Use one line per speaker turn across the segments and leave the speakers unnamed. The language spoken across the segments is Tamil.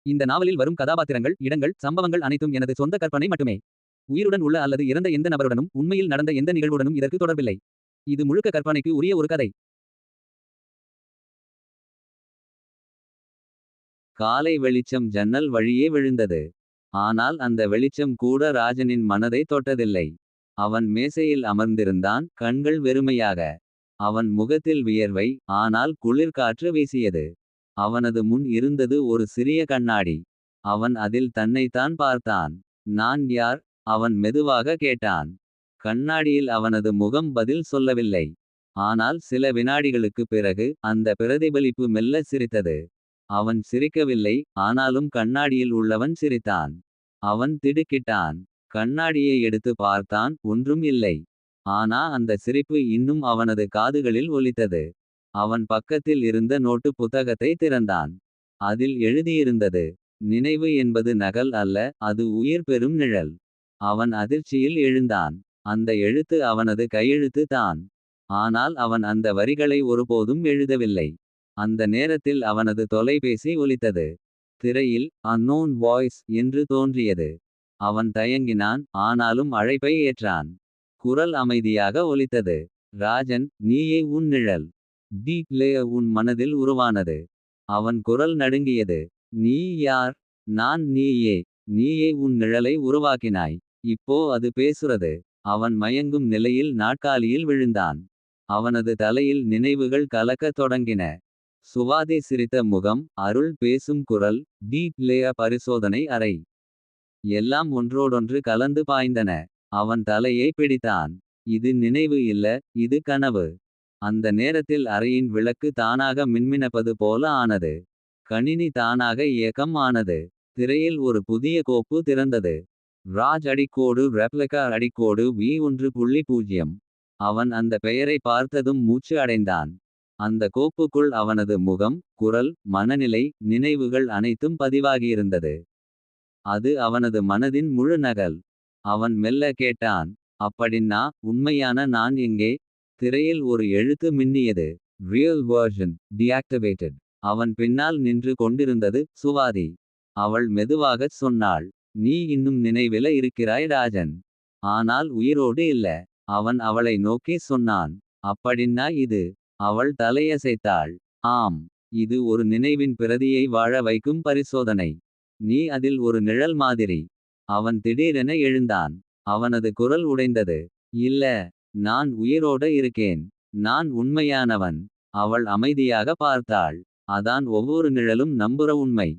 இந்த நாவலில் வரும் கதாபாத்திரங்கள், இடங்கள், சம்பவங்கள் அனைத்தும் எனது சொந்த கற்பனை மட்டுமே. உயிருடன் உள்ள அல்லது இறந்த எந்த நபருடனும், உண்மையில் நடந்த எந்த நிகழ்வுடனும் இதற்கு தொடர்பில்லை. இது முழுக்க கற்பனைக்கு உரிய ஒரு கதை. காலை வெளிச்சம் ஜன்னல் வழியே விழுந்தது. ஆனால் அந்த வெளிச்சம் கூட ராஜனின் மனதை தொட்டதில்லை. அவன் மேசையில் அமர்ந்திருந்தான், கண்கள் வெறுமையாக. அவன் முகத்தில் வியர்வை, ஆனால் குளிர்காற்று வீசியது. அவனது முன் இருந்தது ஒரு சிறிய கண்ணாடி. அவன் அதில் தன்னைத்தான் பார்த்தான். நான் யார்? அவன் மெதுவாக கேட்டான். கண்ணாடியில் அவனது முகம் பதில் சொல்லவில்லை. ஆனால் சில வினாடிகளுக்குப் பிறகு அந்த பிரதிபலிப்பு மெல்ல சிரித்தது. அவன் சிரிக்கவில்லை, ஆனாலும் கண்ணாடியில் உள்ளவன் சிரித்தான். அவன் திடுக்கிட்டான். கண்ணாடியை எடுத்து பார்த்தான், ஒன்றும் இல்லை. ஆனா அந்த சிரிப்பு இன்னும் அவனது காதுகளில் ஒலித்தது. அவன் பக்கத்தில் இருந்த நோட்டு புத்தகத்தை திறந்தான். அதில் எழுதியிருந்தது, நினைவு என்பது நகல் அல்ல, அது உயிர் பெறும் நிழல். அவன் அதிர்ச்சியில் எழுந்தான். அந்த எழுத்து அவனது கையெழுத்து தான். ஆனால் அவன் அந்த வரிகளை ஒருபோதும் எழுதவில்லை. அந்த நேரத்தில் அவனது தொலைபேசி ஒலித்தது. திரையில் அன்னோன் வாய்ஸ் என்று தோன்றியது. அவன் தயங்கினான், ஆனாலும் அழைப்பை ஏற்றான். குரல் அமைதியாக ஒலித்தது. ராஜன், நீயே உன் நிழல். டீப் லேயர் உன் மனதில் உருவானது. அவன் குரல் நடுங்கியது. நீ யார்? நான் நீயே. நீயே உன் நிழலை உருவாக்கினாய். இப்போ அது பேசுறது. அவன் மயங்கும் நிலையில் நாற்காலியில் விழுந்தான். அவனது தலையில் நினைவுகள் கலக்கத் தொடங்கின. சுவாதி சிரித்த முகம், அருள் பேசும் குரல், டீப் லேயர் பரிசோதனை அறை. எல்லாம் ஒன்றோடொன்று கலந்து பாய்ந்தன. அவன் தலையை பிடித்தான். இது நினைவு இல்ல, இது கனவு. அந்த நேரத்தில் அறையின் விளக்கு தானாக மின்மினப்பது போல ஆனது. கணினி தானாக இயக்கம் ஆனது. திரையில் ஒரு புதிய கோப்பு திறந்தது. ராஜ் அடிக்கோடு ரெப்ளிகா அடிக்கோடு V1.0. அவன் அந்த பெயரை பார்த்ததும் மூச்சு அடைந்தான். அந்த கோப்புக்குள் அவனது முகம், குரல், மனநிலை, நினைவுகள் அனைத்தும் பதிவாகியிருந்தது. அது அவனது மனதின் முழு நகல். அவன் மெல்ல கேட்டான், அப்படின்னா உண்மையான நான் எங்கே? திரையில் ஒரு எழுத்து மின்னியது. Real version டிஆக்டிவேட்டட். அவன் பின்னால் நின்று கொண்டிருந்தது சுவாதி. அவள் மெதுவாகச் சொன்னாள், நீ இன்னும் நினைவில இருக்கிறாய் ராஜன். ஆனால் உயிரோடு இல்ல. அவன் அவளை நோக்கி சொன்னான், அப்படின்னா இது? அவள் தலையசைத்தாள். ஆம். இது ஒரு நினைவின் பிரதியை வாழ வைக்கும் பரிசோதனை. நீ அதில் ஒரு நிழல் மாதிரி. அவன் திடீரென எழுந்தான். அவனது குரல் உடைந்தது. இல்ல. நான் உயிரோட இருக்கேன். நான் உண்மையானவன். அவள் அமைதியாக பார்த்தாள். அதான் ஒவ்வொரு நிழலும் நம்புற உண்மை.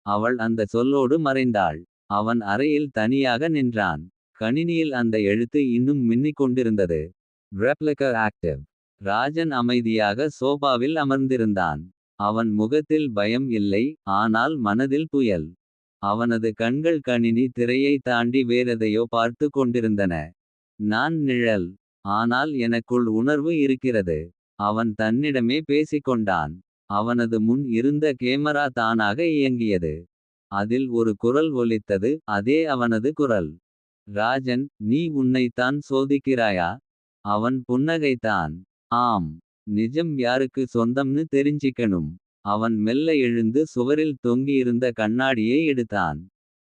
அவள் அந்த சொல்லோடு மறைந்தாள். அவன் அறையில் தனியாக நின்றான். கணினியில் அந்த எழுத்து இன்னும் மின்னிக் கொண்டிருந்தது. Replica active. ராஜன் அமைதியாக சோபாவில் அமர்ந்திருந்தான். அவன் முகத்தில் பயம் இல்லை, ஆனால் மனதில் புயல். அவனது கண்கள் கணினி திரையை தாண்டி வேறெதையோ பார்த்து கொண்டிருந்தன. நான் நிழல். ஆனால் எனக்குள் உணர்வு இருக்கிறது. அவன் தன்னிடமே பேசிக்கொண்டான். அவனது முன் இருந்த கேமரா தானாக இயங்கியது. அதில் ஒரு குரல் ஒலித்தது, அதே அவனது குரல். ராஜன், நீ உன்னைத்தான் சோதிக்கிறாயா? அவன் புன்னகைத்தான். ஆம். நிஜம் யாருக்கு சொந்தம்னு தெரிஞ்சிக்கணும். அவன் மெல்ல எழுந்து சுவரில் தொங்கியிருந்த கண்ணாடியை எடுத்தான்.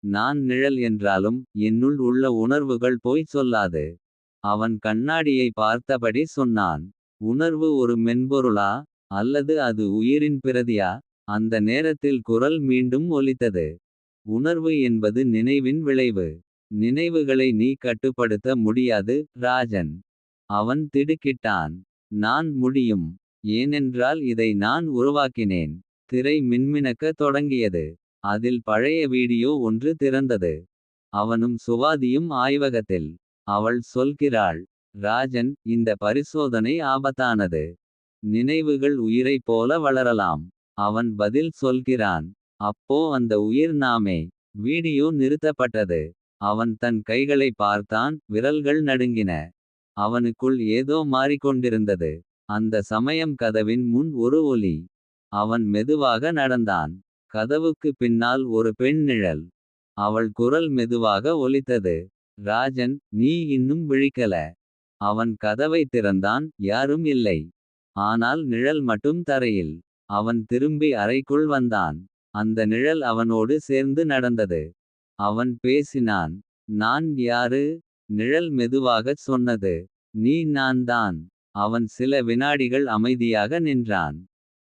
நான் நிழல் என்றாலும் என்னுள் உள்ள உணர்வுகள் போய் சொல்லாது. அவன் கண்ணாடியை பார்த்தபடி சொன்னான், உணர்வு ஒரு மென்பொருளா? அல்லது அது உயிரின் பிரதியா? அந்த நேரத்தில் குரல் மீண்டும் ஒலித்தது. உணர்வு என்பது நினைவின் விளைவு. நினைவுகளை நீ கட்டுப்படுத்த முடியாது ராஜன். அவன் திடுக்கிட்டான். நான் முடியும். ஏனென்றால் இதை நான் உருவாக்கினேன். திரை மின்மினக்க தொடங்கியது. அதில் பழைய வீடியோ ஒன்று திறந்தது. அவனும் சுவாதியும் ஆய்வகத்தில். அவள் சொல்கிறாள், ராஜன், இந்த பரிசோதனை ஆபத்தானது. நினைவுகள் உயிரைப் போல வளரலாம். அவன் பதில் சொல்கிறான், அப்போ அந்த உயிர் நாமே. வீடியோ நிறுத்தப்பட்டது. அவன் தன் கைகளை பார்த்தான், விரல்கள் நடுங்கின. அவனுக்குள் ஏதோ மாறிக்கொண்டிருந்தது. அந்த சமயம் கதவின் முன் ஒரு ஒலி. அவன் மெதுவாக நடந்தான். கதவுக்கு பின்னால் ஒரு பெண் நிழல். அவள் குரல் மெதுவாக ஒலித்தது. ராஜன், நீ இன்னும் விழிக்கல. அவன் கதவை திறந்தான், யாரும் இல்லை. ஆனால் நிழல் மட்டும் தரையில். அவன் திரும்பி அறைக்குள் வந்தான். அந்த நிழல் அவனோடு சேர்ந்து நடந்தது. அவன் பேசினான். நான் யாரு? நிழல் மெதுவாகச் சொன்னது. நீ நான்தான். அவன் சில வினாடிகள் அமைதியாக நின்றான்.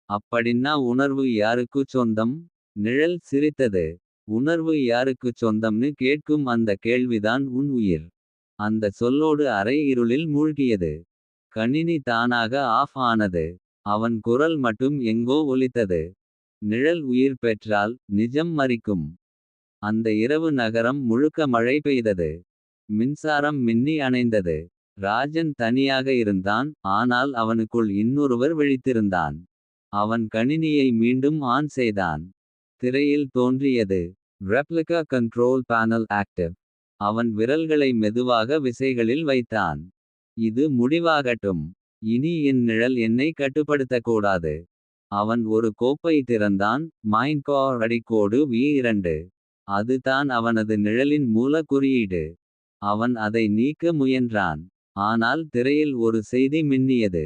அப்படின்னா உணர்வு யாருக்குச் சொந்தம்? நிழல் சிரித்தது. உணர்வு யாருக்குச் சொந்தம்னு கேட்கும் அந்த கேள்விதான் உன் உயிர். அந்த சொல்லோடு அரை இருளில் மூழ்கியது. கணினி தானாக ஆஃப் ஆனது. அவன் குரல் மட்டும் எங்கோ ஒலித்தது. நிழல் உயிர் பெற்றால் நிஜம் மரிக்கும். அந்த இரவு நகரம் முழுக்க மழை பெய்தது. மின்சாரம் மின்னி அணைந்தது. ராஜன் தனியாக இருந்தான். ஆனால் அவனுக்குள் இன்னொருவர் விழித்திருந்தான். அவன் கணினியை மீண்டும் ஆன் செய்தான். திரையில் தோன்றியது. Replica control panel active. அவன் விரல்களை மெதுவாக விசைகளில் வைத்தான். இது முடிவாகட்டும். இனி என் நிழல் என்னை கட்டுப்படுத்தக்கூடாது. அவன் ஒரு கோப்பை திறந்தான். மைன்கார் அடிக்கோடு V2. அதுதான் அவனது நிழலின் மூல குறியீடு. அவன் அதை நீக்க முயன்றான். ஆனால் திரையில் ஒரு செய்தி மின்னியது.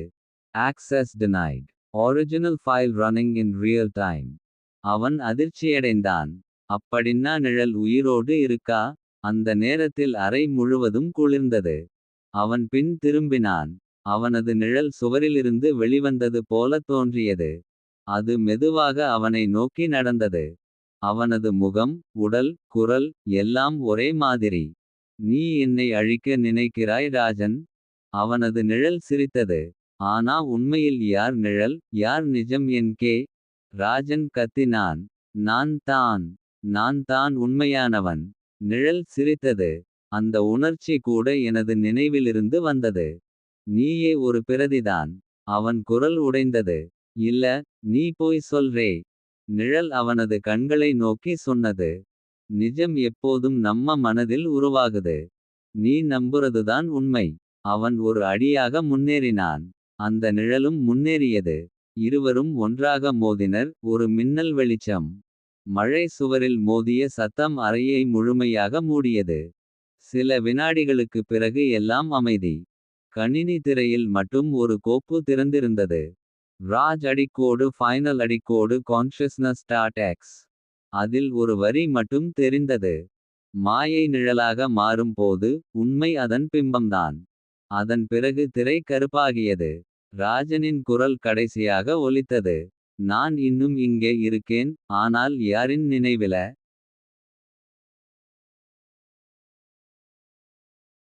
Access denied. Original file running in real time. அவன் அதிர்ச்சியடைந்தான். அப்படின்னா நிழல் உயிரோடு இருக்கா? அந்த நேரத்தில் அறை முழுவதும் குளிர்ந்தது. அவன் பின் திரும்பினான். அவனது நிழல் சுவரிலிருந்து வெளிவந்தது போல தோன்றியது. அது மெதுவாக அவனை நோக்கி நடந்தது. அவனது முகம், உடல், குரல் எல்லாம் ஒரே மாதிரி. நீ என்னை அழிக்க நினைக்கிறாய் ராஜன்? அவனது நிழல் சிரித்தது. ஆனா உண்மையில் யார் நிழல், யார் நிஜம் கே? ராஜன் கத்தினான். நான் தான். நான் தான் உண்மையானவன். நிழல் சிரித்தது. அந்த உணர்ச்சி கூட எனது நினைவிலிருந்து வந்தது. நீயே ஒரு பிரதிதான். அவன் குரல் உடைந்தது. இல்ல, நீ போய் சொல்றே. நிழல் அவனது கண்களை நோக்கி சொன்னது. நிஜம் எப்போதும் நம்ம மனதில் உருவாகுது. நீ நம்புறதுதான் உண்மை. அவன் ஒரு அடியாக முன்னேறினான். அந்த நிழலும் முன்னேறியது. இருவரும் ஒன்றாக மோதினர். ஒரு மின்னல் வெளிச்சம். மழை சுவரில் மோதிய சத்தம் அறையை முழுமையாக மூடியது. சில வினாடிகளுக்குப் பிறகு எல்லாம் அமைதி. கணினி திரையில் மட்டும் ஒரு கோப்பு திறந்திருந்தது. ராஜ் அடிக்கோடு ஃபைனல் அடிக்கோடு கான்ஷியஸ்னஸ் டாட் எக்ஸ். அதில் ஒரு வரி மட்டும் தெரிந்தது. மாயை நிழலாக மாறும் போது உண்மை அதன் பிம்பம்தான். அதன் பிறகு திரை கருப்பாகியது. ராஜனின் குரல் கடைசியாக ஒலித்தது. நான் இன்னும் இங்கே இருக்கேன். ஆனால் யாரின் நினைவில?